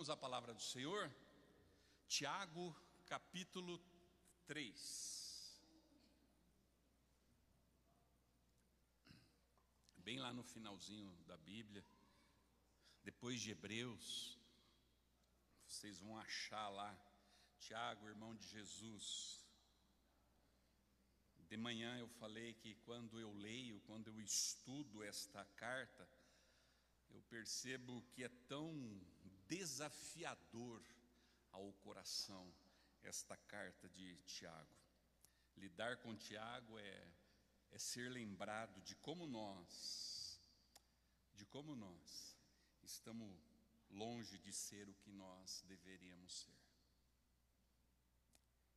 Vamos à palavra do Senhor, Tiago capítulo 3. Bem lá no finalzinho da Bíblia, depois de Hebreus, vocês vão achar lá, Tiago, irmão de Jesus. De manhã eu falei que quando eu leio, quando eu estudo esta carta, eu percebo que é tão desafiador ao coração esta carta de Tiago. Lidar com Tiago é ser lembrado de como nós estamos longe de ser o que nós deveríamos ser.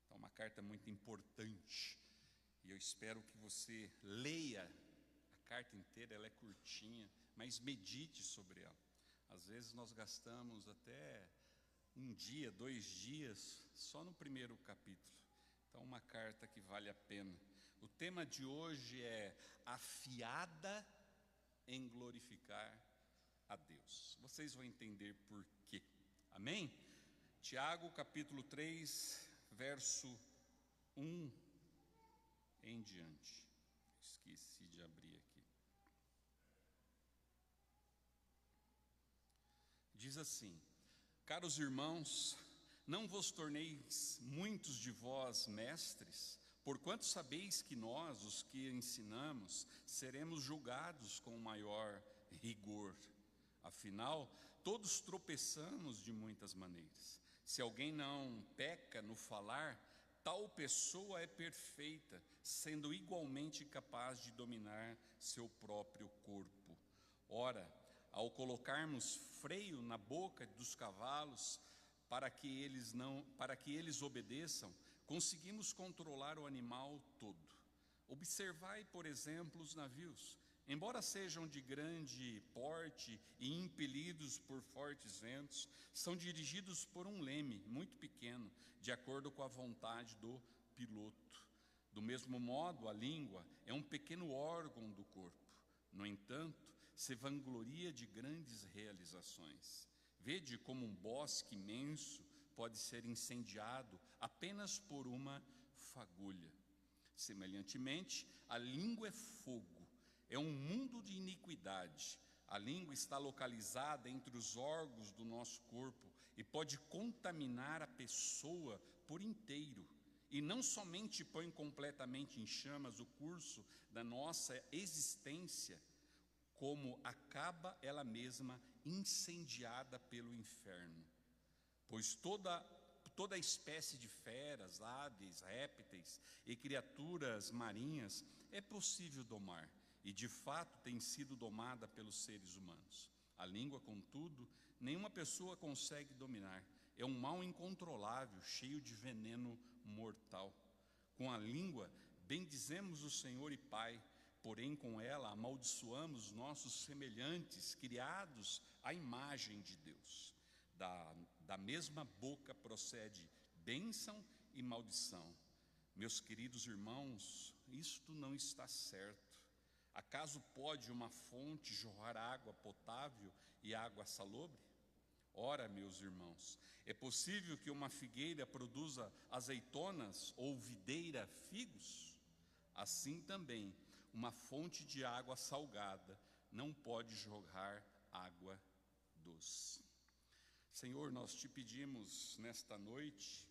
Então, uma carta muito importante, e eu espero que você leia a carta inteira. Ela é curtinha, mas medite sobre ela. Às vezes nós gastamos até um dia, 2 dias, só no primeiro capítulo. Então, uma carta que vale a pena. O tema de hoje é afiada em glorificar a Deus. Vocês vão entender por quê. Amém? Tiago capítulo 3, verso 1 em diante. Esqueci de abrir aqui. Diz assim: caros irmãos, não vos torneis muitos de vós mestres, porquanto sabeis que nós, os que ensinamos, seremos julgados com maior rigor. Afinal, todos tropeçamos de muitas maneiras. Se alguém não peca no falar, tal pessoa é perfeita, sendo igualmente capaz de dominar seu próprio corpo. Ora, ao colocarmos freio na boca dos cavalos para que eles obedeçam, conseguimos controlar o animal todo. Observai, por exemplo, os navios. Embora sejam de grande porte e impelidos por fortes ventos, são dirigidos por um leme muito pequeno, de acordo com a vontade do piloto. Do mesmo modo, a língua é um pequeno órgão do corpo. No entanto, se vangloria de grandes realizações. Vede como um bosque imenso pode ser incendiado apenas por uma fagulha. Semelhantemente, a língua é fogo, é um mundo de iniquidade. A língua está localizada entre os órgãos do nosso corpo e pode contaminar a pessoa por inteiro. E não somente põe completamente em chamas o curso da nossa existência, como acaba ela mesma incendiada pelo inferno. Pois toda espécie de feras, aves, répteis e criaturas marinhas é possível domar, e de fato tem sido domada pelos seres humanos. A língua, contudo, nenhuma pessoa consegue dominar. É um mal incontrolável, cheio de veneno mortal. Com a língua bendizemos o Senhor e Pai, porém com ela amaldiçoamos nossos semelhantes, criados à imagem de Deus. Da mesma boca procede bênção e maldição. Meus queridos irmãos, isto não está certo. Acaso pode uma fonte jorrar água potável e água salobre? Ora, meus irmãos, é possível que uma figueira produza azeitonas ou videira figos? Assim também, uma fonte de água salgada não pode jorrar água doce. Senhor, nós te pedimos nesta noite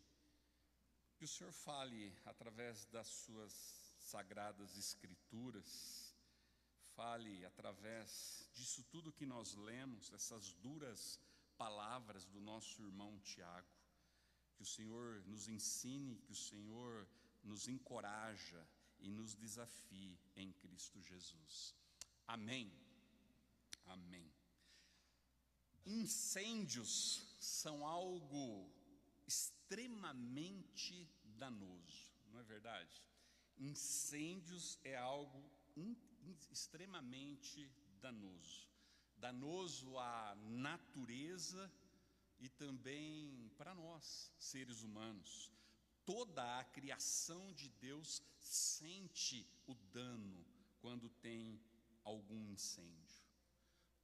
que o Senhor fale através das suas sagradas escrituras, fale através disso tudo que nós lemos, essas duras palavras do nosso irmão Tiago. Que o Senhor nos ensine, que o Senhor nos encoraja e nos desafie em Cristo Jesus. Amém. Amém. Incêndios são algo extremamente danoso, não é verdade? Incêndios é algo extremamente danoso. Danoso à natureza e também para nós, seres humanos. Toda a criação de Deus sente o dano quando tem algum incêndio.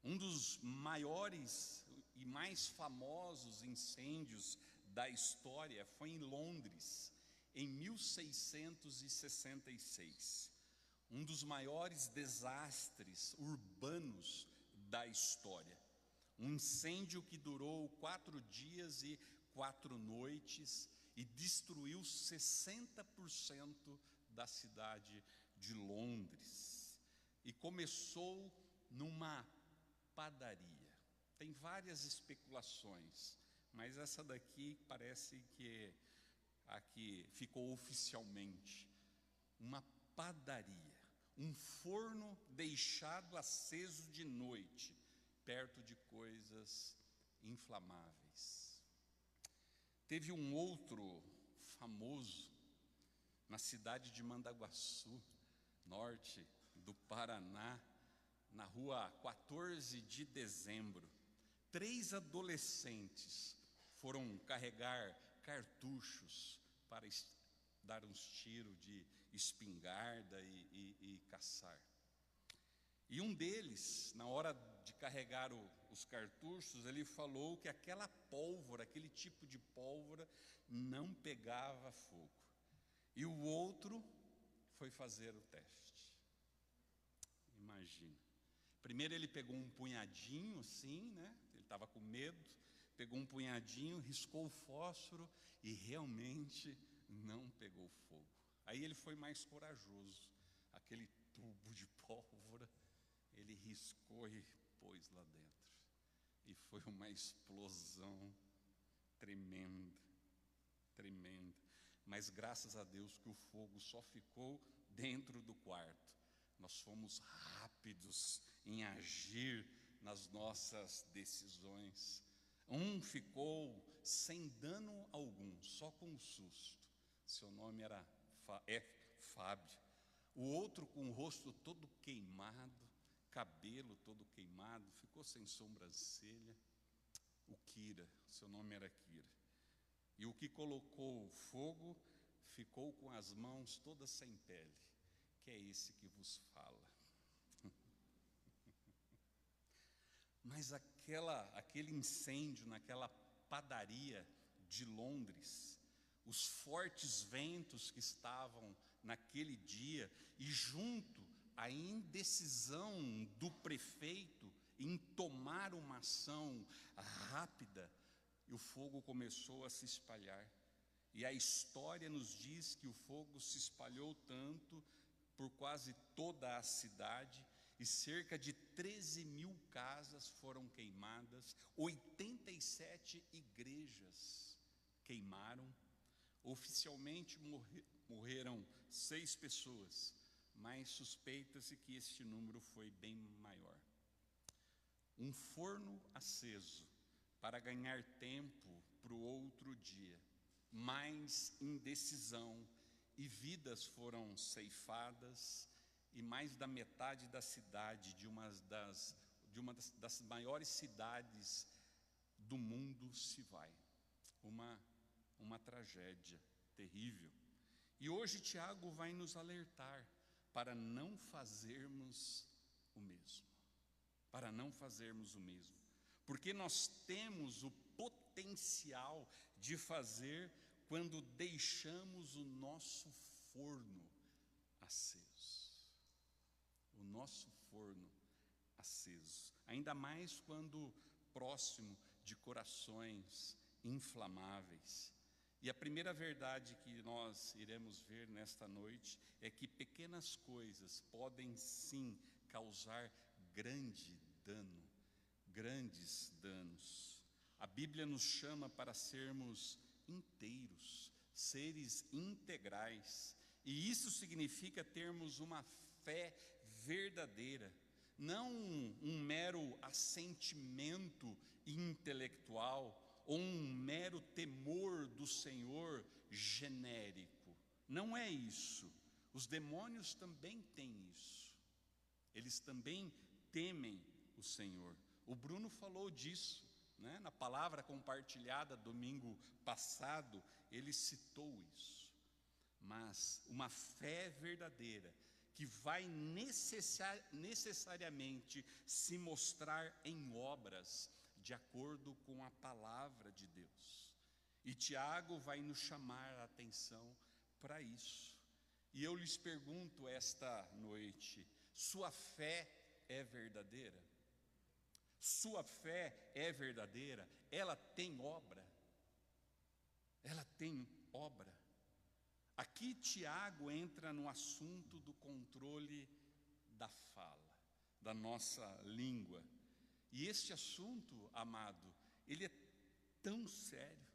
Um dos maiores e mais famosos incêndios da história foi em Londres, em 1666. Um dos maiores desastres urbanos da história. Um incêndio que durou 4 dias e 4 noites e destruiu 60% da cidade de Londres. E começou numa padaria. Tem várias especulações, mas essa daqui parece que aqui ficou oficialmente. Uma padaria, um forno deixado aceso de noite, perto de coisas inflamáveis. Teve um outro famoso na cidade de Mandaguaçu, norte do Paraná, na rua 14 de dezembro. 3 adolescentes foram carregar cartuchos para dar uns tiros de espingarda e caçar. E um deles, na hora de carregar os cartuchos, ele falou que aquela pólvora, aquele tipo de pólvora, não pegava fogo. E o outro foi fazer o teste. Imagina. Primeiro ele pegou um punhadinho assim, né? Ele estava com medo, pegou um punhadinho, riscou o fósforo e realmente não pegou fogo. Aí ele foi mais corajoso. Aquele tubo de pólvora, ele riscou e pôs lá dentro. E foi uma explosão tremenda, tremenda. Mas graças a Deus que o fogo só ficou dentro do quarto. Nós fomos rápidos em agir nas nossas decisões. Um ficou sem dano algum, só com um susto. Seu nome é Fábio. O outro com o rosto todo queimado, cabelo todo queimado, ficou sem sobrancelha. O Kira, seu nome era Kira. E o que colocou fogo ficou com as mãos todas sem pele, que é esse que vos fala. Mas aquele incêndio naquela padaria de Londres, os fortes ventos que estavam naquele dia, e junto a indecisão do prefeito em tomar uma ação rápida, e o fogo começou a se espalhar. E a história nos diz que o fogo se espalhou tanto por quase toda a cidade, e cerca de 13.000 casas foram queimadas, 87 igrejas queimaram. Oficialmente morreram 6 pessoas, mas suspeita-se que este número foi bem maior. Um forno aceso para ganhar tempo para o outro dia, mais indecisão, e vidas foram ceifadas, e mais da metade da cidade, de uma das maiores cidades do mundo, se vai. Uma tragédia terrível. E hoje Tiago vai nos alertar para não fazermos o mesmo. Para não fazermos o mesmo. Porque nós temos o potencial de fazer quando deixamos o nosso forno aceso. O nosso forno aceso. Ainda mais quando próximo de corações inflamáveis. E a primeira verdade que nós iremos ver nesta noite é que pequenas coisas podem sim causar grandes danos. A Bíblia nos chama para sermos inteiros, seres integrais, e isso significa termos uma fé verdadeira, não um mero assentimento intelectual ou um mero temor do Senhor genérico. Não é isso. Os demônios também têm isso. Eles também temem o Senhor. O Bruno falou disso, né? Na palavra compartilhada domingo passado, ele citou isso. Mas uma fé verdadeira, que vai necessariamente se mostrar em obras de acordo com a palavra de Deus. E Tiago vai nos chamar a atenção para isso. E eu lhes pergunto esta noite: sua fé é verdadeira? Sua fé é verdadeira? Ela tem obra? Ela tem obra? Aqui Tiago entra no assunto do controle da fala, da nossa língua. E este assunto, amado, ele é tão sério.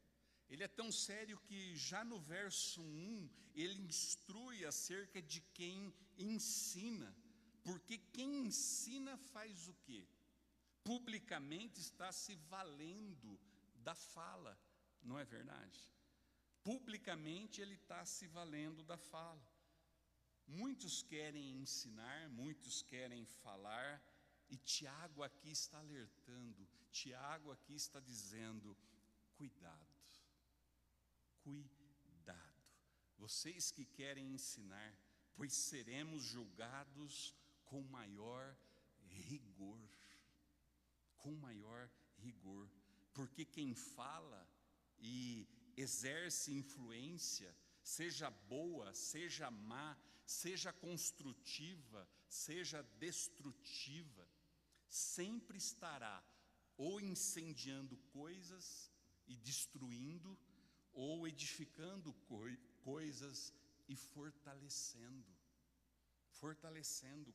Ele é tão sério que já no verso 1, ele instrui acerca de quem ensina. Porque quem ensina faz o quê? Publicamente está se valendo da fala, não é verdade? Publicamente ele está se valendo da fala. Muitos querem ensinar, muitos querem falar, e Tiago aqui está alertando, Tiago aqui está dizendo: cuidado, cuidado, vocês que querem ensinar, pois seremos julgados com maior rigor, porque quem fala e exerce influência, seja boa, seja má, seja construtiva, seja destrutiva, sempre estará ou incendiando coisas e destruindo, ou edificando coisas e fortalecendo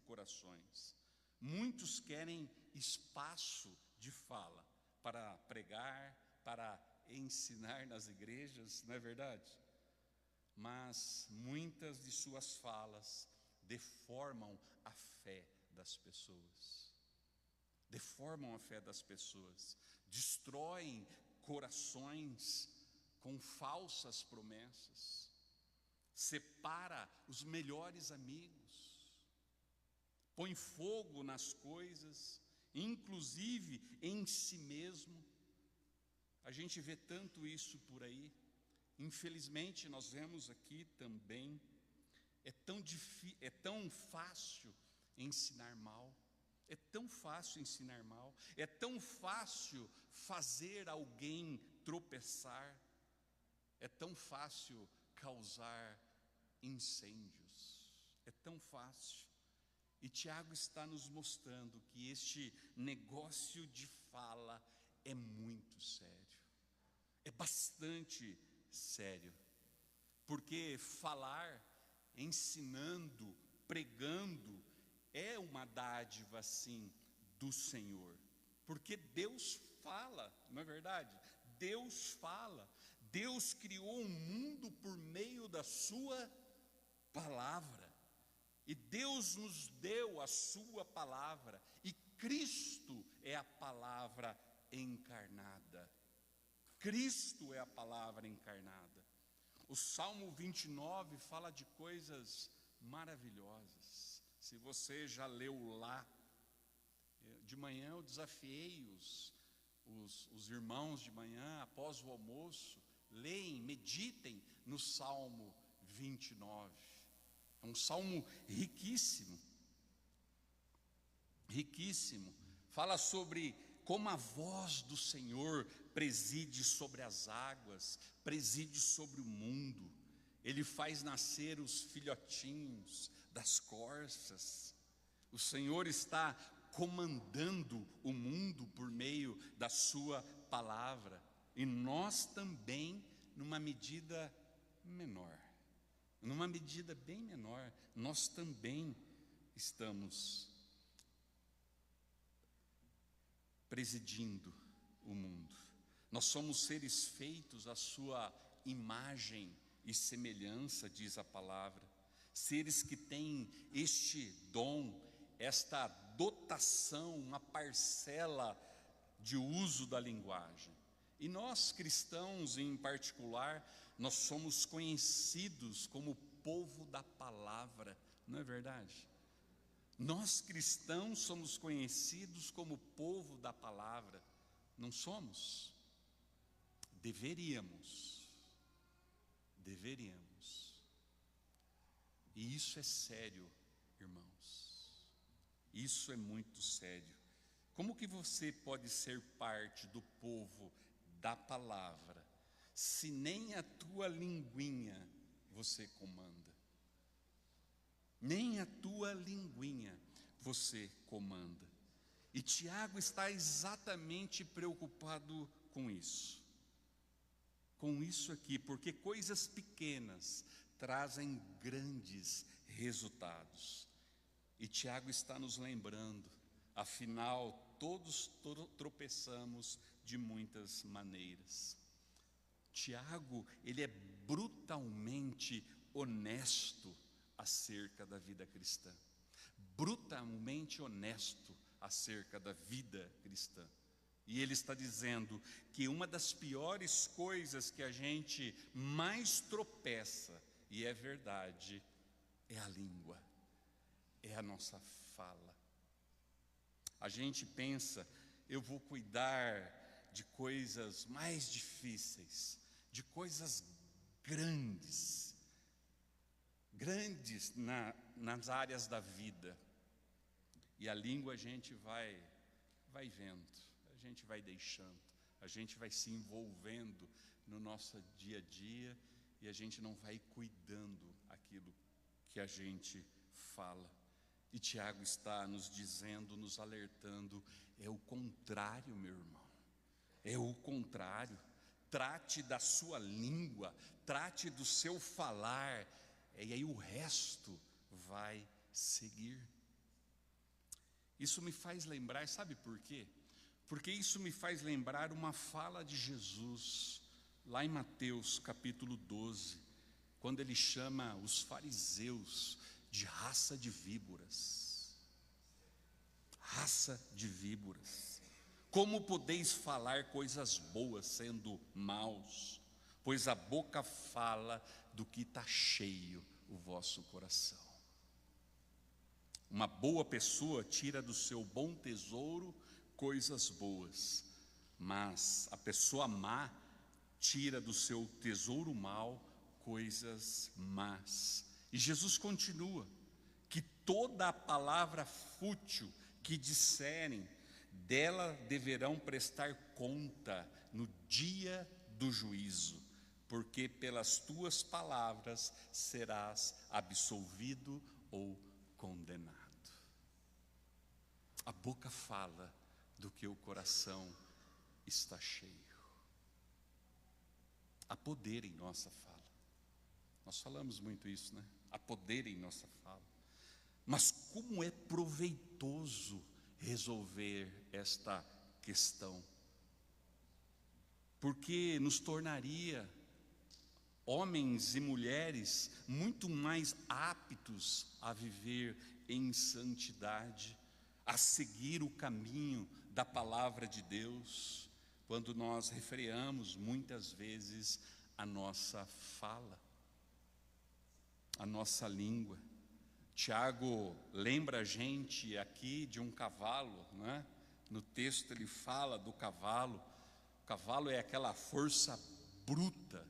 corações. Muitos querem espaço de fala para pregar, para ensinar nas igrejas, não é verdade? Mas muitas de suas falas deformam a fé das pessoas. Deformam a fé das pessoas, destroem corações com falsas promessas, separa os melhores amigos, põe fogo nas coisas, inclusive em si mesmo. A gente vê tanto isso por aí. Infelizmente nós vemos aqui também. É tão fácil ensinar mal. É tão fácil ensinar mal. É tão fácil fazer alguém tropeçar. É tão fácil causar incêndios. É tão fácil. E Tiago está nos mostrando que este negócio de fala é muito sério. É bastante sério. Porque falar, ensinando, pregando, é uma dádiva, sim, do Senhor. Porque Deus fala, não é verdade? Deus fala. Deus criou o mundo por meio da sua palavra. E Deus nos deu a sua palavra. E Cristo é a palavra encarnada. Cristo é a palavra encarnada. O Salmo 29 fala de coisas maravilhosas. Se você já leu lá, de manhã eu desafiei os irmãos de manhã, após o almoço, leem, meditem no Salmo 29. É um salmo riquíssimo, riquíssimo. Fala sobre como a voz do Senhor preside sobre as águas, preside sobre o mundo. Ele faz nascer os filhotinhos das corças. O Senhor está comandando o mundo por meio da sua palavra. E nós também, numa medida menor, numa medida bem menor, nós também estamos presidindo o mundo. Nós somos seres feitos à sua imagem e semelhança, diz a palavra. Seres que têm este dom, esta dotação, uma parcela de uso da linguagem. E nós cristãos em particular, nós somos conhecidos como povo da palavra, não é verdade? Nós cristãos somos conhecidos como povo da palavra, não somos? Deveríamos. E isso é sério, irmãos. Isso é muito sério. Como que você pode ser parte do povo da palavra, se nem a tua linguinha você comanda? Nem a tua linguinha você comanda. E Tiago está exatamente preocupado com isso. Com isso aqui, porque coisas pequenas trazem grandes resultados. E Tiago está nos lembrando, afinal, todos tropeçamos de muitas maneiras. Tiago, ele é brutalmente honesto acerca da vida cristã. Brutalmente honesto acerca da vida cristã. E ele está dizendo que uma das piores coisas que a gente mais tropeça, e é verdade, é a língua, é a nossa fala. A gente pensa, eu vou cuidar de coisas mais difíceis, de coisas grandes nas áreas da vida. E a língua a gente vai vendo, a gente vai deixando, a gente vai se envolvendo no nosso dia a dia e a gente não vai cuidando aquilo que a gente fala. E Tiago está nos dizendo, nos alertando, é o contrário, meu irmão, é o contrário. Trate da sua língua, trate do seu falar, e aí o resto vai seguir. Isso me faz lembrar, sabe por quê? Porque isso me faz lembrar uma fala de Jesus, lá em Mateus capítulo 12, quando ele chama os fariseus de raça de víboras. Raça de víboras. Como podeis falar coisas boas sendo maus? Pois a boca fala do que está cheio o vosso coração. Uma boa pessoa tira do seu bom tesouro coisas boas, mas a pessoa má tira do seu tesouro mau coisas más. E Jesus continua, que toda a palavra fútil que disserem, dela deverão prestar conta no dia do juízo, porque pelas tuas palavras serás absolvido ou condenado. A boca fala do que o coração está cheio. Há poder em nossa fala. Nós falamos muito isso, né? Há poder em nossa fala. Mas como é proveitoso resolver esta questão? Porque nos tornaria homens e mulheres muito mais aptos a viver em santidade, a seguir o caminho da palavra de Deus, quando nós refreamos muitas vezes a nossa fala, a nossa língua. Tiago lembra a gente aqui de um cavalo, né? No texto ele fala do cavalo. O cavalo é aquela força bruta,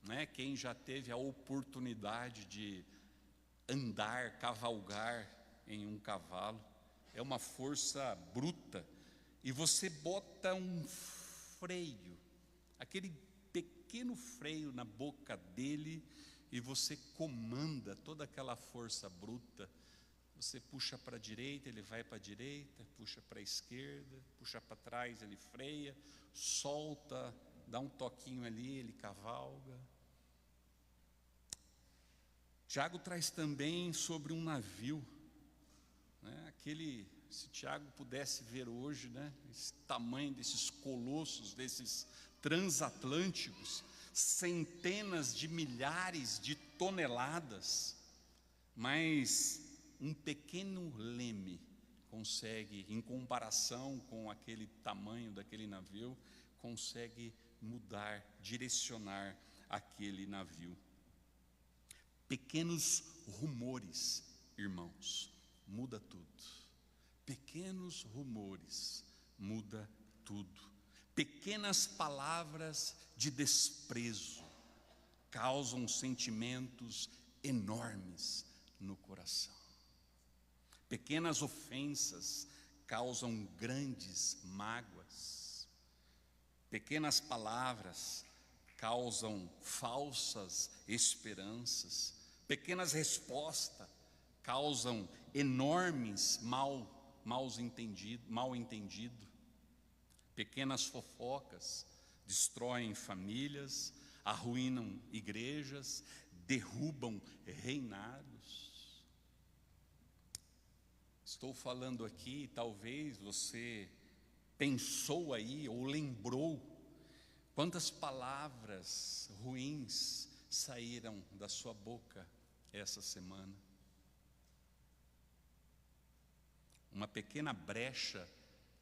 né? Quem já teve a oportunidade de andar, cavalgar em um cavalo, é uma força bruta. E você bota um freio, aquele pequeno freio na boca dele, e você comanda toda aquela força bruta. Você puxa para a direita, ele vai para a direita, puxa para a esquerda, puxa para trás, ele freia, solta, dá um toquinho ali, ele cavalga. Tiago traz também sobre um navio, né? Se Tiago pudesse ver hoje, né, esse tamanho desses colossos, desses transatlânticos, centenas de milhares de toneladas, mas um pequeno leme consegue, em comparação com aquele tamanho daquele navio, consegue mudar, direcionar aquele navio. Pequenos rumores, irmãos, muda tudo. Pequenos rumores, muda tudo. Pequenas palavras de desprezo causam sentimentos enormes no coração. Pequenas ofensas causam grandes mágoas. Pequenas palavras causam falsas esperanças. Pequenas respostas causam enormes mal entendido. Pequenas fofocas destroem famílias, arruinam igrejas, derrubam reinados. Estou falando aqui, talvez você pensou aí ou lembrou quantas palavras ruins saíram da sua boca essa semana. Uma pequena brecha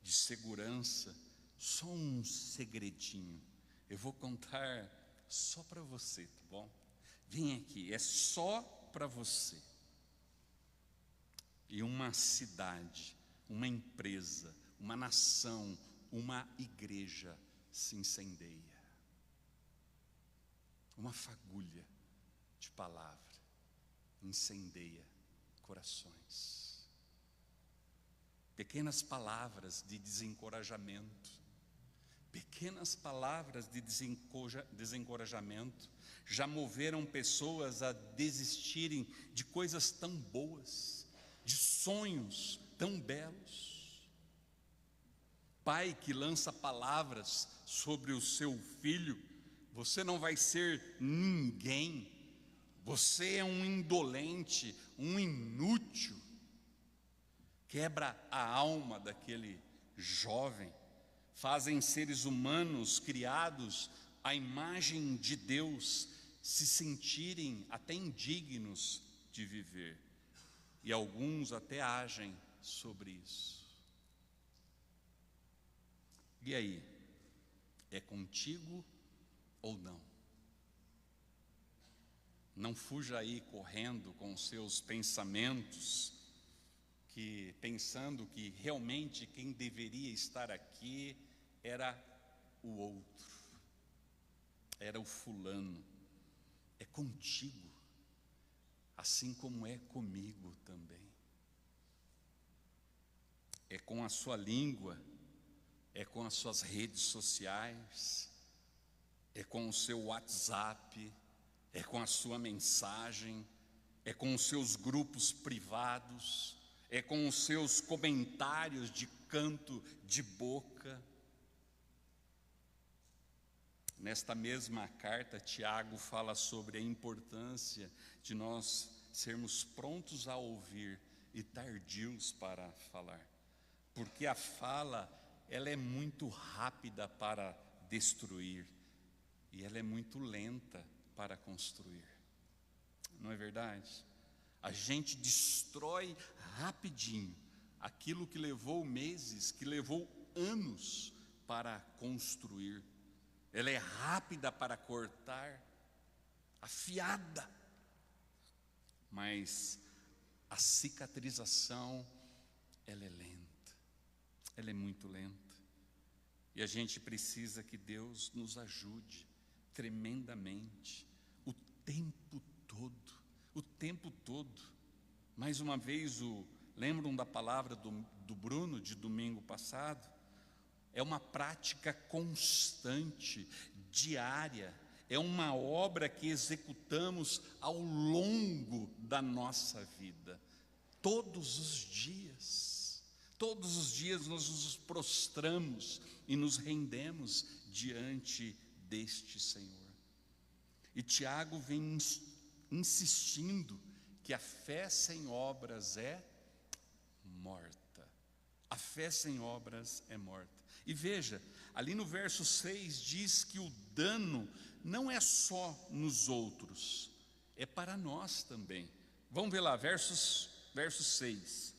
de segurança, só um segredinho. Eu vou contar só para você, tá bom? Vem aqui, é só para você. E uma cidade, uma empresa, uma nação, uma igreja se incendeia. Uma fagulha de palavra incendeia corações. Pequenas palavras de desencorajamento, pequenas palavras de desencorajamento já moveram pessoas a desistirem de coisas tão boas, de sonhos tão belos. Pai que lança palavras sobre o seu filho: você não vai ser ninguém, você é um indolente, um inútil. Quebra a alma daquele jovem, fazem seres humanos criados à imagem de Deus se sentirem até indignos de viver, e alguns até agem sobre isso. E aí, é contigo ou não? Não fuja aí correndo com os seus pensamentos, pensando que realmente quem deveria estar aqui era o outro, era o fulano. É contigo, assim como é comigo também. É com a sua língua, é com as suas redes sociais, é com o seu WhatsApp, é com a sua mensagem, é com os seus grupos privados, é com os seus comentários de canto de boca. Nesta mesma carta, Tiago fala sobre a importância de nós sermos prontos a ouvir e tardios para falar, porque a fala, ela é muito rápida para destruir e ela é muito lenta para construir. Não é verdade? A gente destrói rapidinho aquilo que levou meses, que levou anos para construir. Ela é rápida para cortar, afiada, mas a cicatrização, ela é lenta, ela é muito lenta. E a gente precisa que Deus nos ajude tremendamente, o tempo todo. Mais uma vez, lembram da palavra do Bruno de domingo passado? É uma prática constante, diária, é uma obra que executamos ao longo da nossa vida, todos os dias nós nos prostramos e nos rendemos diante deste Senhor. E Tiago vem insistindo que a fé sem obras é morta. A fé sem obras é morta. E veja, ali no verso 6 diz que o dano não é só nos outros, é para nós também. Vamos ver lá, verso 6.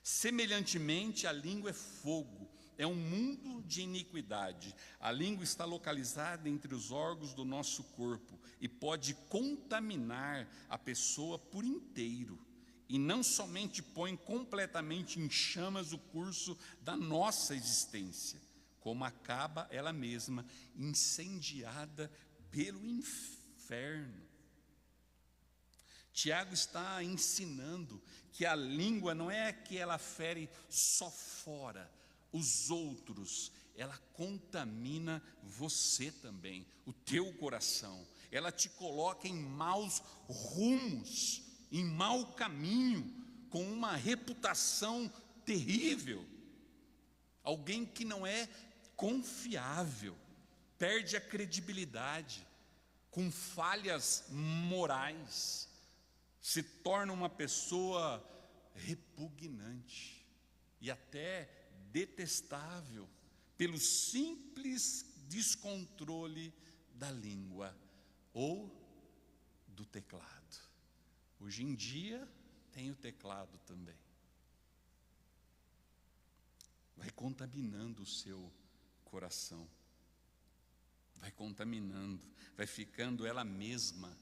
Semelhantemente, a língua é fogo, é um mundo de iniquidade. A língua está localizada entre os órgãos do nosso corpo e pode contaminar a pessoa por inteiro. E não somente põe completamente em chamas o curso da nossa existência, como acaba ela mesma incendiada pelo inferno. Tiago está ensinando que a língua não é que ela fere só fora, os outros, ela contamina você também, o teu coração. Ela te coloca em maus rumos, em mau caminho, com uma reputação terrível. Alguém que não é confiável, perde a credibilidade, com falhas morais, se torna uma pessoa repugnante e até detestável, pelo simples descontrole da língua ou do teclado. Hoje em dia tem o teclado também. Vai contaminando o seu coração, vai contaminando, vai ficando ela mesma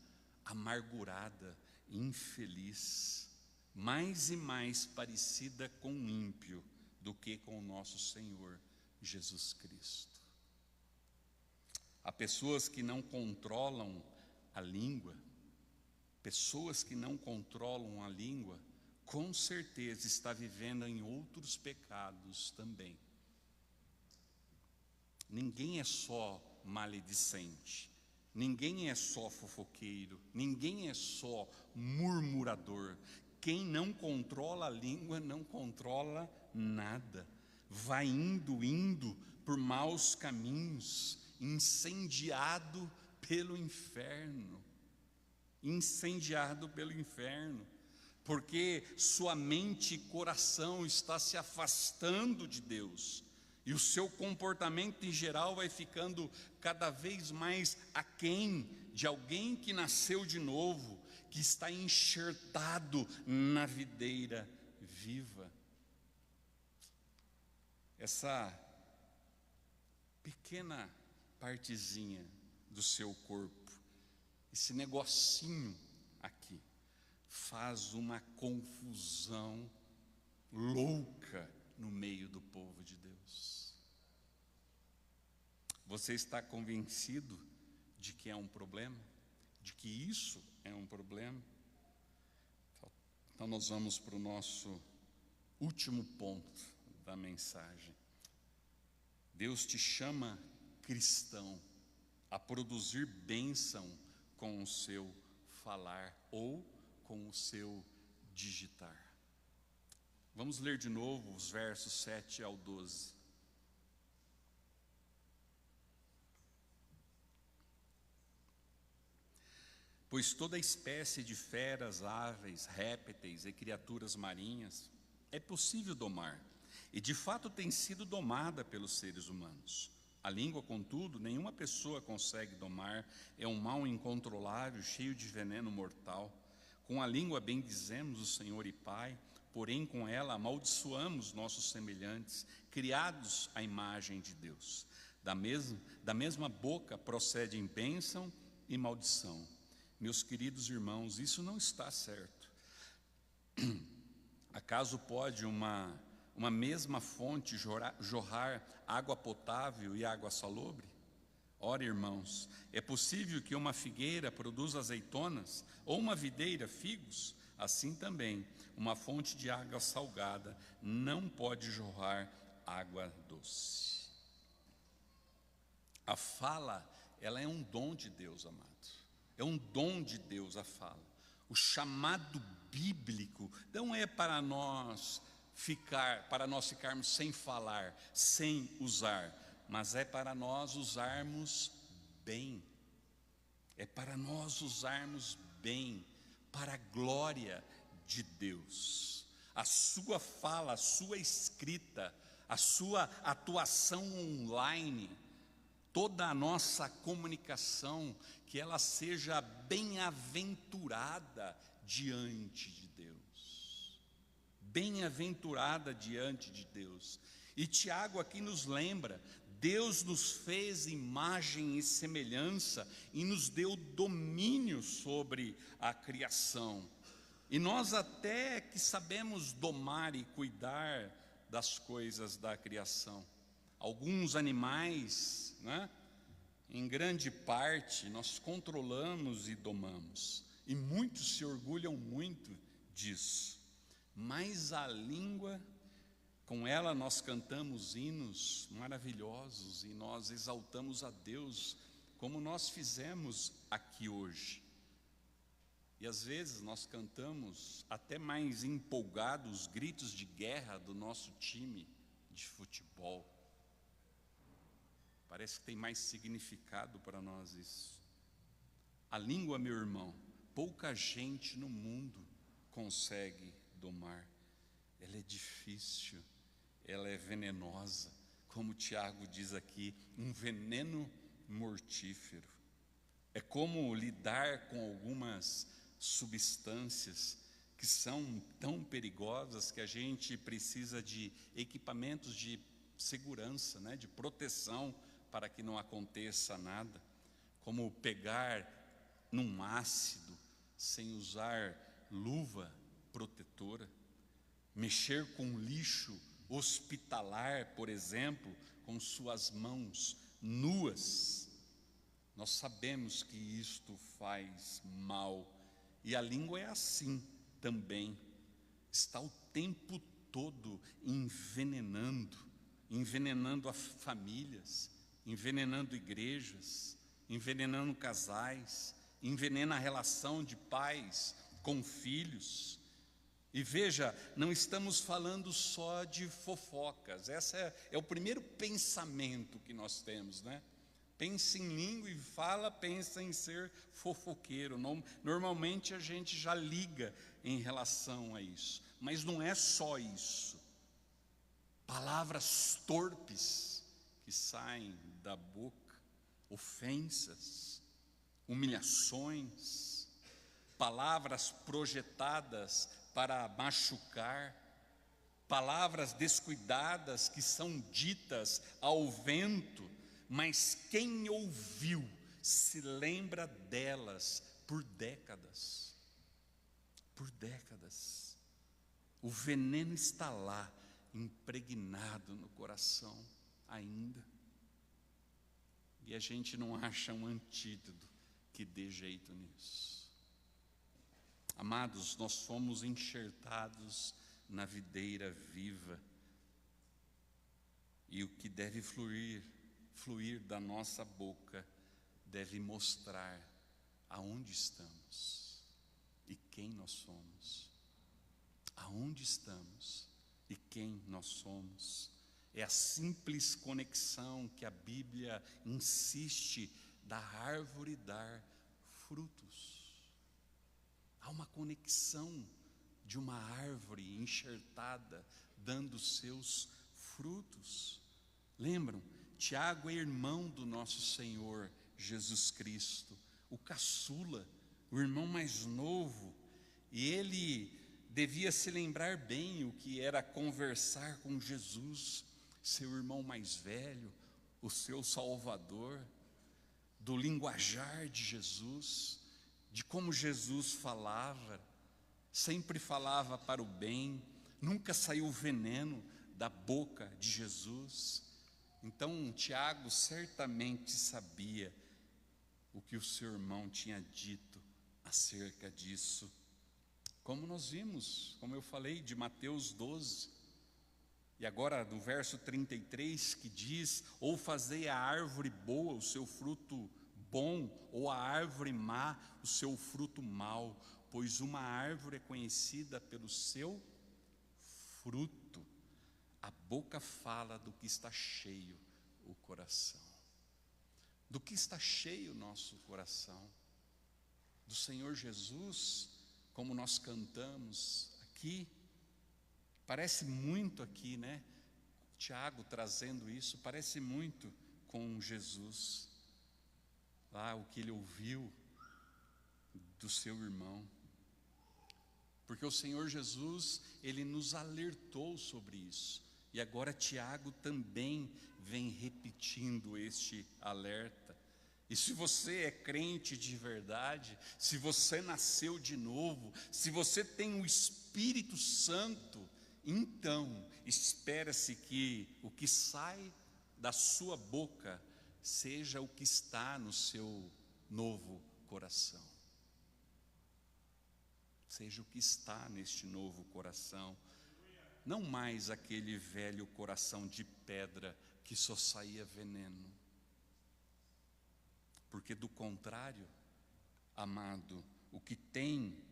amargurada, infeliz, mais e mais parecida com o ímpio do que com o nosso Senhor Jesus Cristo. Há pessoas que não controlam a língua, pessoas que não controlam a língua, com certeza está vivendo em outros pecados também. Ninguém é só maledicente, ninguém é só fofoqueiro, ninguém é só murmurador. Quem não controla a língua não controla nada. Vai indo por maus caminhos, incendiado pelo inferno. Incendiado pelo inferno. Porque sua mente e coração está se afastando de Deus, e o seu comportamento em geral vai ficando cada vez mais aquém de alguém que nasceu de novo, que está enxertado na videira viva. Essa pequena partezinha do seu corpo, esse negocinho aqui, faz uma confusão louca no meio do povo de Deus. Você está convencido de que é um problema? De que isso é um problema? Então nós vamos para o nosso último ponto da mensagem. Deus te chama, cristão, a produzir bênção com o seu falar ou com o seu digitar. Vamos ler de novo os versos 7 ao 12. Pois toda espécie de feras, aves, répteis e criaturas marinhas é possível domar, e de fato tem sido domada pelos seres humanos. A língua, contudo, nenhuma pessoa consegue domar, é um mal incontrolável, cheio de veneno mortal. Com a língua bendizemos o Senhor e Pai, porém com ela amaldiçoamos nossos semelhantes, criados à imagem de Deus. Da mesma boca procedem bênção e maldição. Meus queridos irmãos, isso não está certo. Acaso pode uma mesma fonte jorrar água potável e água salobre? Ora, irmãos, é possível que uma figueira produza azeitonas, ou uma videira figos? Assim também, uma fonte de água salgada não pode jorrar água doce. A fala, ela é um dom de Deus, amado. É um dom de Deus a fala. O chamado bíblico não é para nós ficarmos sem falar, sem usar, mas é para nós usarmos bem. É para nós usarmos bem, para a glória de Deus. A sua fala, a sua escrita, a sua atuação online, toda a nossa comunicação, que ela seja bem-aventurada diante de Deus. Bem-aventurada diante de Deus. E Tiago aqui nos lembra, Deus nos fez imagem e semelhança e nos deu domínio sobre a criação. E nós até que sabemos domar e cuidar das coisas da criação. Alguns animais, né, em grande parte, nós controlamos e domamos. e muitos se orgulham muito disso. Mas a língua, com ela nós cantamos hinos maravilhosos e nós exaltamos a Deus, como nós fizemos aqui hoje. E às vezes nós cantamos até mais empolgados os gritos de guerra do nosso time de futebol. Parece que tem mais significado para nós isso. A língua, meu irmão, pouca gente no mundo consegue domar. Ela é difícil, ela é venenosa, como Tiago diz aqui, um veneno mortífero. É como lidar com algumas substâncias que são tão perigosas que a gente precisa de equipamentos de segurança, né, de proteção para que não aconteça nada, como pegar num ácido sem usar luva protetora, mexer com lixo hospitalar, por exemplo, com suas mãos nuas. Nós sabemos que isto faz mal, e a língua é assim também, está o tempo todo envenenando as famílias, envenenando igrejas, envenenando casais, envenena a relação de pais com filhos. E veja, não estamos falando só de fofocas, esse é o primeiro pensamento que nós temos, né? Pensa em língua e fala, pensa em ser fofoqueiro. Normalmente a gente já liga em relação a isso, mas não é só isso. Palavras torpes que saem da boca, ofensas, humilhações, palavras projetadas para machucar, palavras descuidadas que são ditas ao vento, mas quem ouviu se lembra delas por décadas. Por décadas. O veneno está lá, impregnado no coração ainda. E a gente não acha um antídoto que dê jeito nisso. Amados, nós fomos enxertados na videira viva. E o que deve fluir da nossa boca deve mostrar aonde estamos e quem nós somos. Aonde estamos e quem nós somos. É a simples conexão que a Bíblia insiste da árvore dar frutos. Há uma conexão de uma árvore enxertada dando seus frutos. Lembram? Tiago é irmão do nosso Senhor Jesus Cristo, o caçula, o irmão mais novo, e ele devia se lembrar bem o que era conversar com Jesus, seu irmão mais velho, o seu Salvador, do linguajar de Jesus, de como Jesus falava, sempre falava para o bem, nunca saiu veneno da boca de Jesus. Então Tiago certamente sabia o que o seu irmão tinha dito acerca disso. Como nós vimos, como eu falei, de Mateus 12, e agora no verso 33 que diz: ou fazei a árvore boa o seu fruto bom, ou a árvore má o seu fruto mau, pois uma árvore é conhecida pelo seu fruto. A boca fala do que está cheio o coração. Do que está cheio o nosso coração? Do Senhor Jesus, como nós cantamos aqui. Parece muito aqui, né? Tiago trazendo isso, parece muito com Jesus. Lá o que ele ouviu do seu irmão. Porque o Senhor Jesus, ele nos alertou sobre isso. E agora Tiago também vem repetindo este alerta. E se você é crente de verdade, se você nasceu de novo, se você tem o Espírito Santo, então espera-se que o que sai da sua boca seja o que está no seu novo coração. seja o que está neste novo coração, não mais aquele velho coração de pedra que só saía veneno. Porque do contrário, amado, o que tem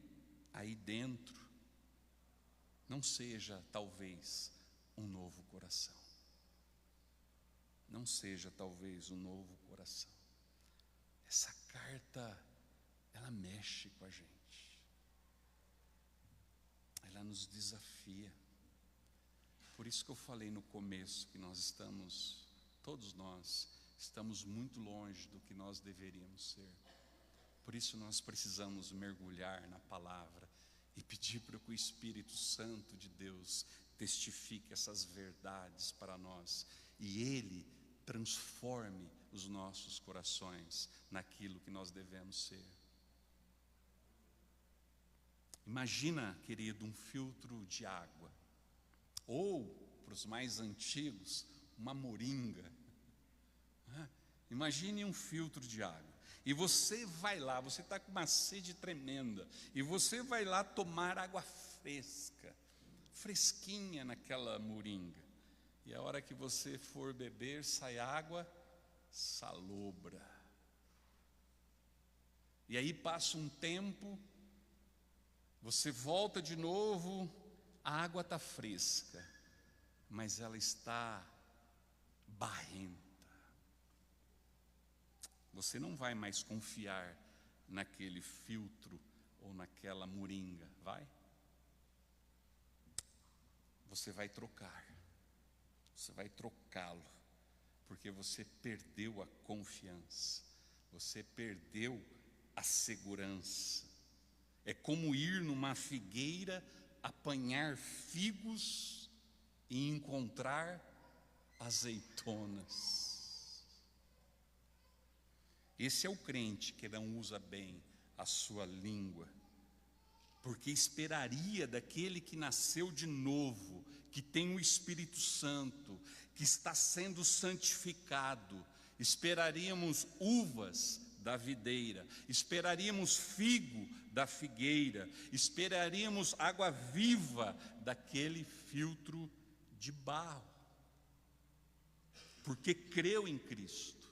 aí dentro não seja talvez um novo coração. Não seja talvez um novo coração. Essa carta, ela mexe com a gente. Ela nos desafia. Por isso que eu falei no começo que todos nós estamos muito longe do que nós deveríamos ser. Por isso nós precisamos mergulhar na palavra e pedir para que o Espírito Santo de Deus testifique essas verdades para nós e Ele transforme os nossos corações naquilo que nós devemos ser. Imagina, querido, um filtro de água, ou, para os mais antigos, uma moringa. Imagine um filtro de água, e você vai lá, você está com uma sede tremenda, e você vai lá tomar água fresca, fresquinha naquela moringa, e a hora que você for beber, sai água salobra. E aí passa um tempo, você volta de novo, a água está fresca, mas ela está barrenta. Você não vai mais confiar naquele filtro ou naquela moringa, vai? Você vai trocar, você vai trocá-lo, porque você perdeu a confiança, você perdeu a segurança. É como ir numa figueira, apanhar figos e encontrar azeitonas. Esse é o crente que não usa bem a sua língua, porque esperaria daquele que nasceu de novo, que tem o Espírito Santo, que está sendo santificado, esperaríamos uvas da videira, esperaríamos figo da figueira, esperaríamos água viva daquele filtro de barro, porque creu em Cristo,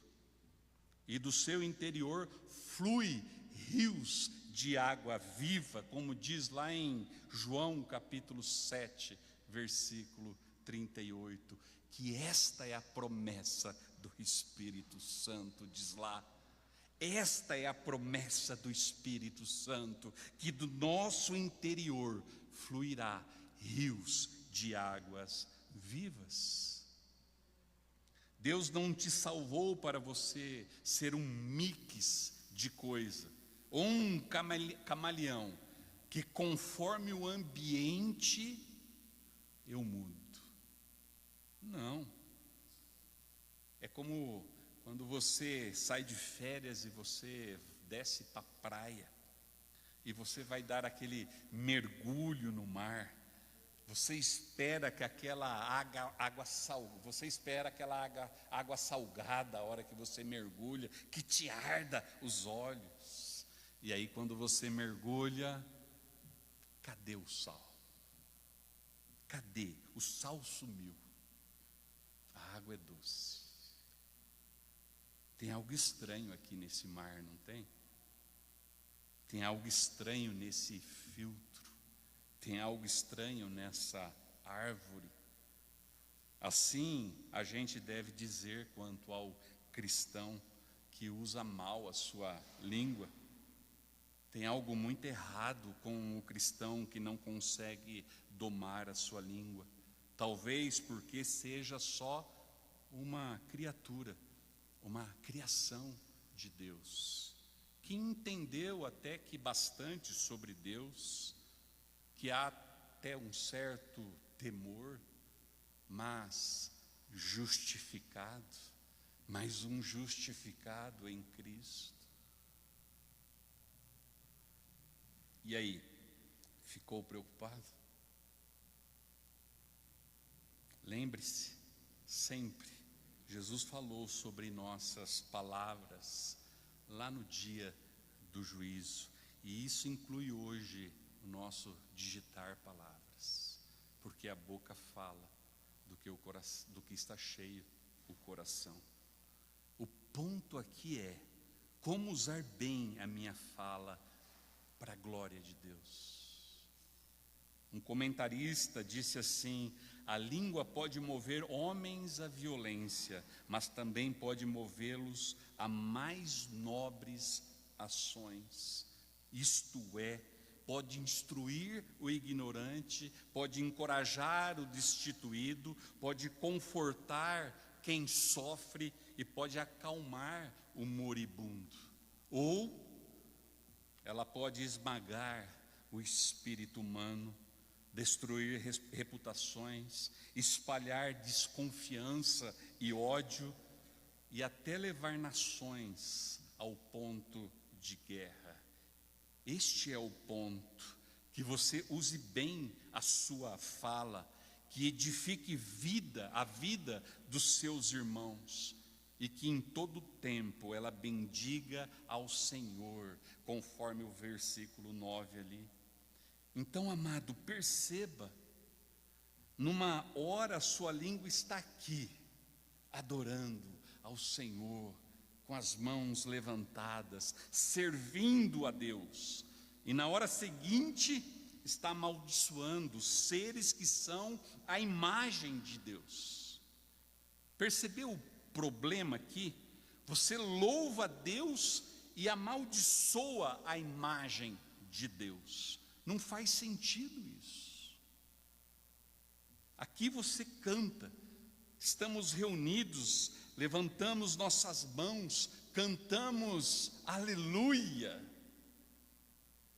e do seu interior flui rios de água viva, como diz lá em João capítulo 7, versículo 38, que esta é a promessa do Espírito Santo, diz lá. Esta é a promessa do Espírito Santo, que do nosso interior fluirá rios de águas vivas. Deus não te salvou para você ser um mix de coisa, ou um camaleão, que conforme o ambiente eu mudo. Não. É como quando você sai de férias e você desce para a praia, e você vai dar aquele mergulho no mar. Você espera que aquela água salgada, a hora que você mergulha, que te arda os olhos. E aí quando você mergulha, cadê o sal? Cadê? O sal sumiu. A água é doce. Tem algo estranho aqui nesse mar, não tem? Tem algo estranho nesse filtro. Tem algo estranho nessa árvore. Assim, a gente deve dizer quanto ao cristão que usa mal a sua língua. Tem algo muito errado com o cristão que não consegue domar a sua língua. Talvez porque seja só uma criatura, uma criação de Deus, que entendeu até que bastante sobre Deus, que há até um certo temor, mas justificado, mas um justificado em Cristo. E aí, ficou preocupado? Lembre-se, sempre, Jesus falou sobre nossas palavras lá no dia do juízo, e isso inclui hoje o nosso digitar palavras, porque a boca fala do que está cheio o coração. O ponto aqui é como usar bem a minha fala para a glória de Deus. Um comentarista disse assim: a língua pode mover homens à violência, mas também pode movê-los a mais nobres ações. Isto é, pode instruir o ignorante, pode encorajar o destituído, pode confortar quem sofre e pode acalmar o moribundo. Ou ela pode esmagar o espírito humano, destruir reputações, espalhar desconfiança e ódio e até levar nações ao ponto de guerra. Este é o ponto, que você use bem a sua fala, que edifique a vida dos seus irmãos, e que em todo tempo ela bendiga ao Senhor, conforme o versículo 9 ali. Então, amado, perceba, numa hora a sua língua está aqui, adorando ao Senhor, com as mãos levantadas, servindo a Deus, e na hora seguinte está amaldiçoando seres que são a imagem de Deus. Percebeu o problema aqui? Você louva a Deus e amaldiçoa a imagem de Deus. Não faz sentido isso. Aqui você canta, estamos reunidos, levantamos nossas mãos, cantamos aleluia.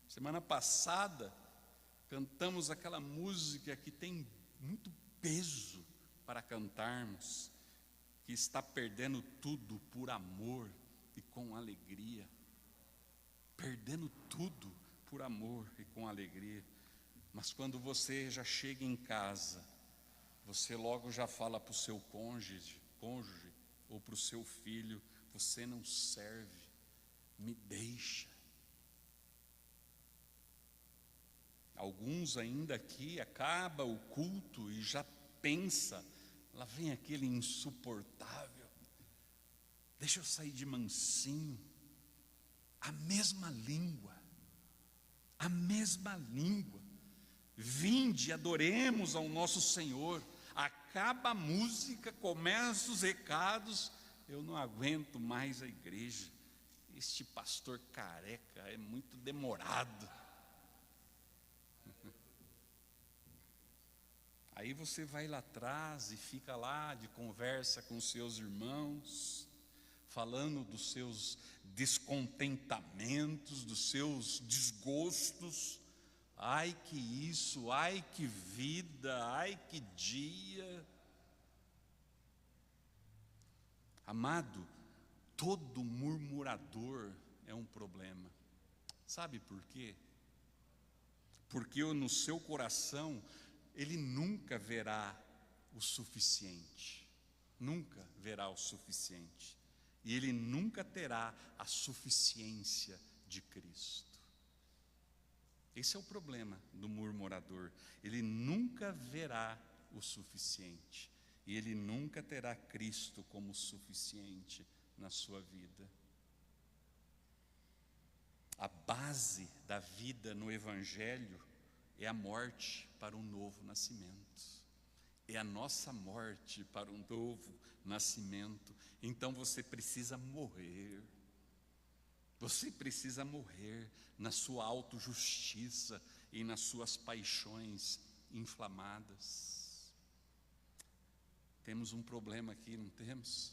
Semana passada cantamos aquela música que tem muito peso para cantarmos, que está perdendo tudo por amor e com alegria. Perdendo tudo por amor e com alegria. Mas quando você já chega em casa, você logo já fala para o seu cônjuge ou para o seu filho: você não serve, me deixa. Alguns ainda aqui acaba o culto e já pensa: lá vem aquele insuportável, deixa eu sair de mansinho. A mesma língua, vinde, adoremos ao nosso Senhor. Acaba a música, começa os recados, eu não aguento mais a igreja, este pastor careca é muito demorado. Aí você vai lá atrás e fica lá de conversa com seus irmãos, falando dos seus descontentamentos, dos seus desgostos. Ai que isso, ai que vida, ai que dia. Amado, todo murmurador é um problema. Sabe por quê? Porque no seu coração ele nunca verá o suficiente. Nunca verá o suficiente. E ele nunca terá a suficiência de Cristo. Esse é o problema do murmurador. Ele nunca verá o suficiente. E ele nunca terá Cristo como suficiente na sua vida. A base da vida no Evangelho é a morte para um novo nascimento. É a nossa morte para um novo nascimento. Então você precisa morrer. Você precisa morrer na sua autojustiça e nas suas paixões inflamadas. Temos um problema aqui, não temos?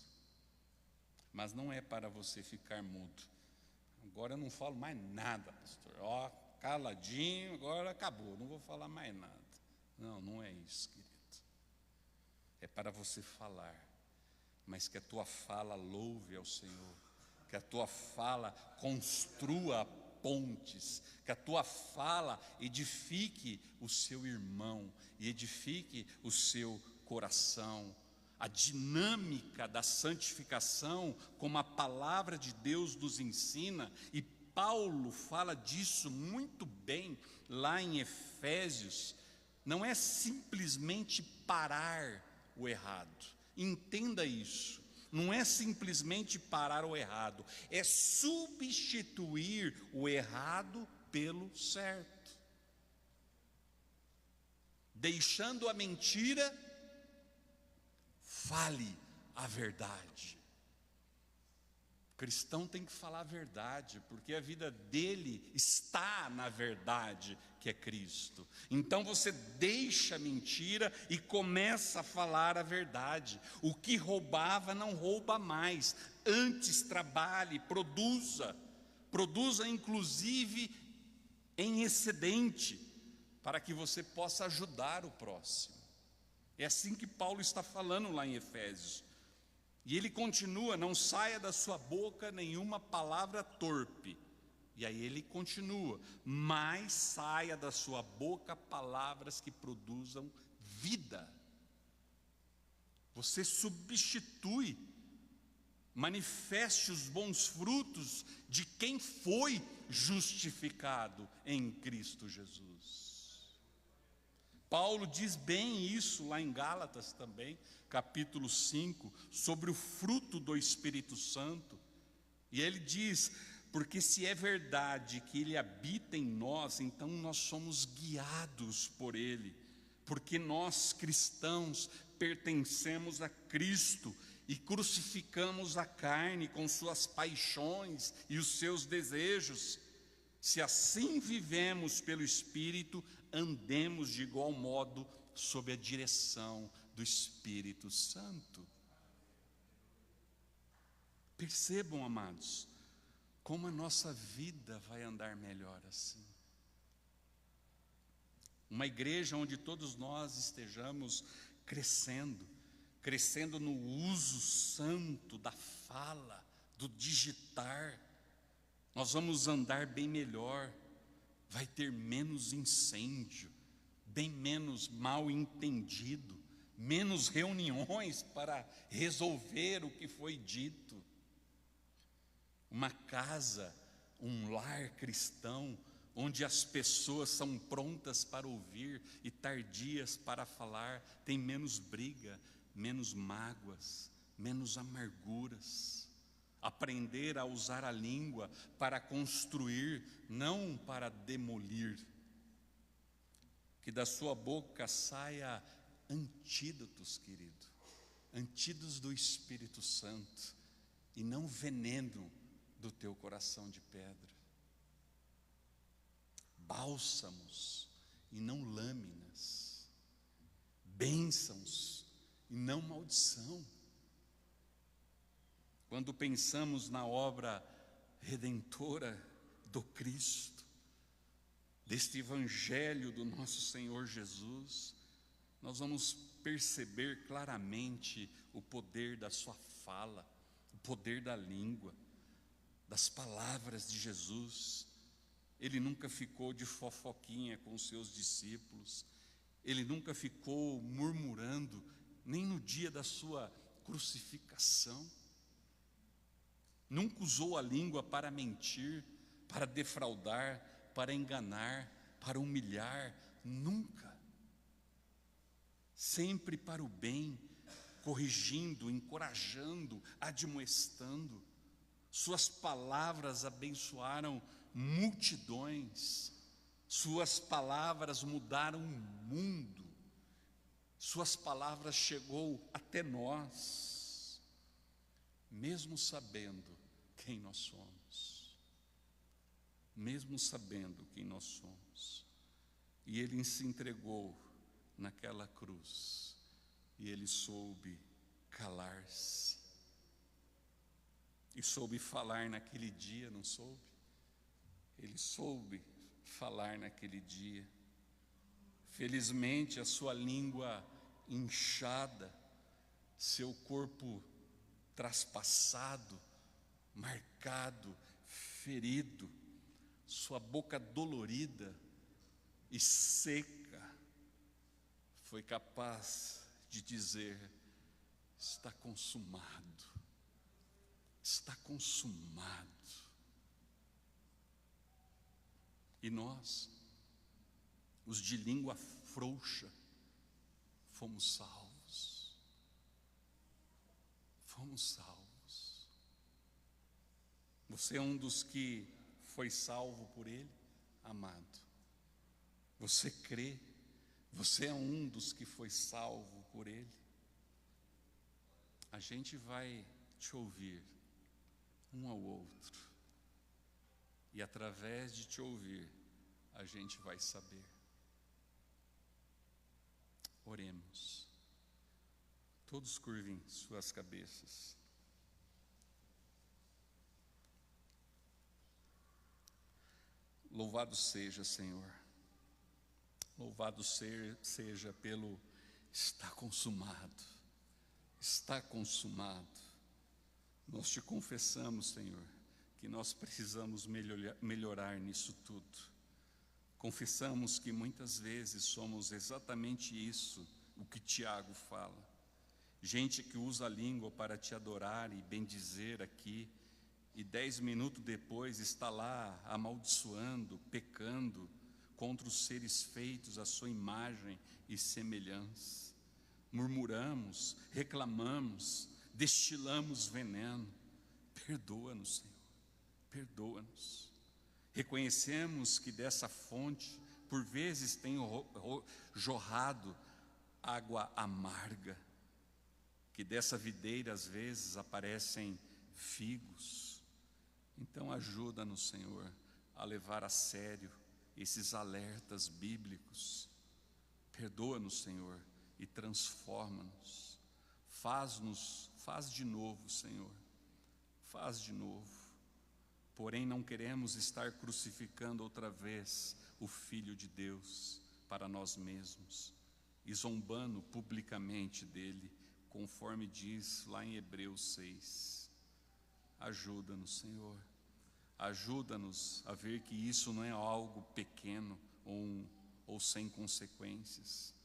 Mas não é para você ficar mudo. Agora eu não falo mais nada, pastor. Ó, caladinho, agora acabou, não vou falar mais nada. Não, não é isso, querido. É para você falar, mas que a tua fala louve ao Senhor, que a tua fala construa pontes, que a tua fala edifique o seu irmão e edifique o seu coração. A dinâmica da santificação, como a palavra de Deus nos ensina, e Paulo fala disso muito bem lá em Efésios, não é simplesmente parar o errado. Entenda isso. Não é simplesmente parar o errado, é substituir o errado pelo certo. Deixando a mentira, fale a verdade. O cristão tem que falar a verdade, porque a vida dele está na verdade, que é Cristo. Então você deixa a mentira e começa a falar a verdade. O que roubava não rouba mais. Antes trabalhe, produza inclusive em excedente, para que você possa ajudar o próximo. É assim que Paulo está falando lá em Efésios. E ele continua: não saia da sua boca nenhuma palavra torpe. E aí ele continua: mas saia da sua boca palavras que produzam vida. Você substitui, manifeste os bons frutos de quem foi justificado em Cristo Jesus. Paulo diz bem isso lá em Gálatas também, capítulo 5, sobre o fruto do Espírito Santo. E ele diz: porque se é verdade que ele habita em nós, então nós somos guiados por ele, porque nós cristãos pertencemos a Cristo e crucificamos a carne com suas paixões e os seus desejos. Se assim vivemos pelo Espírito, andemos de igual modo sob a direção do Espírito Santo. Percebam, amados, como a nossa vida vai andar melhor assim. Uma igreja onde todos nós estejamos crescendo no uso santo da fala, do digitar. Nós vamos andar bem melhor, vai ter menos incêndio, bem menos mal entendido, menos reuniões para resolver o que foi dito. Uma casa, um lar cristão, onde as pessoas são prontas para ouvir e tardias para falar, tem menos briga, menos mágoas, menos amarguras. Aprender a usar a língua para construir, não para demolir. Que da sua boca saia antídotos, querido, antídotos do Espírito Santo, e não veneno do teu coração de pedra. Bálsamos e não lâminas, bênçãos e não maldição. Quando pensamos na obra redentora do Cristo, deste Evangelho do nosso Senhor Jesus, nós vamos perceber claramente o poder da sua fala, o poder da língua, das palavras de Jesus. Ele nunca ficou de fofoquinha com os seus discípulos, ele nunca ficou murmurando, nem no dia da sua crucificação. Nunca usou a língua para mentir, para defraudar, para enganar, para humilhar, nunca. Sempre para o bem, corrigindo, encorajando, admoestando. Suas palavras abençoaram multidões, suas palavras mudaram o mundo, suas palavras chegou até nós, mesmo sabendo quem nós somos, mesmo sabendo quem nós somos. E ele se entregou naquela cruz, e ele soube calar-se, e soube falar naquele dia, não soube? Ele soube falar naquele dia. Felizmente a sua língua inchada, seu corpo traspassado, marcado, ferido, sua boca dolorida e seca, foi capaz de dizer: está consumado, está consumado. E nós, os de língua frouxa, fomos salvos. Fomos salvos. Você é um dos que foi salvo por Ele, amado. Você crê? Você é um dos que foi salvo por Ele? A gente vai te ouvir, um ao outro. E através de te ouvir, a gente vai saber. Oremos. Todos curvem suas cabeças. Louvado seja, Senhor. Louvado seja pelo está consumado. Está consumado. Nós te confessamos, Senhor, que nós precisamos melhorar nisso tudo. Confessamos que muitas vezes somos exatamente isso, o que Tiago fala. Gente que usa a língua para te adorar e bendizer aqui, e 10 minutos depois está lá amaldiçoando, pecando contra os seres feitos à sua imagem e semelhança. Murmuramos, reclamamos, destilamos veneno. Perdoa-nos, Senhor, perdoa-nos. Reconhecemos que dessa fonte, por vezes, tem jorrado água amarga, que dessa videira, às vezes, aparecem figos. Então, ajuda-nos, Senhor, a levar a sério esses alertas bíblicos. Perdoa-nos, Senhor, e transforma-nos. Faz de novo, Senhor, faz de novo. Porém, não queremos estar crucificando outra vez o Filho de Deus para nós mesmos e zombando publicamente dele, conforme diz lá em Hebreus 6. Ajuda-nos, Senhor. Ajuda-nos a ver que isso não é algo pequeno ou sem consequências.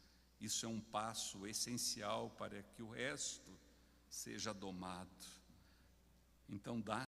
Isso é um passo essencial para que o resto seja domado. Então, dá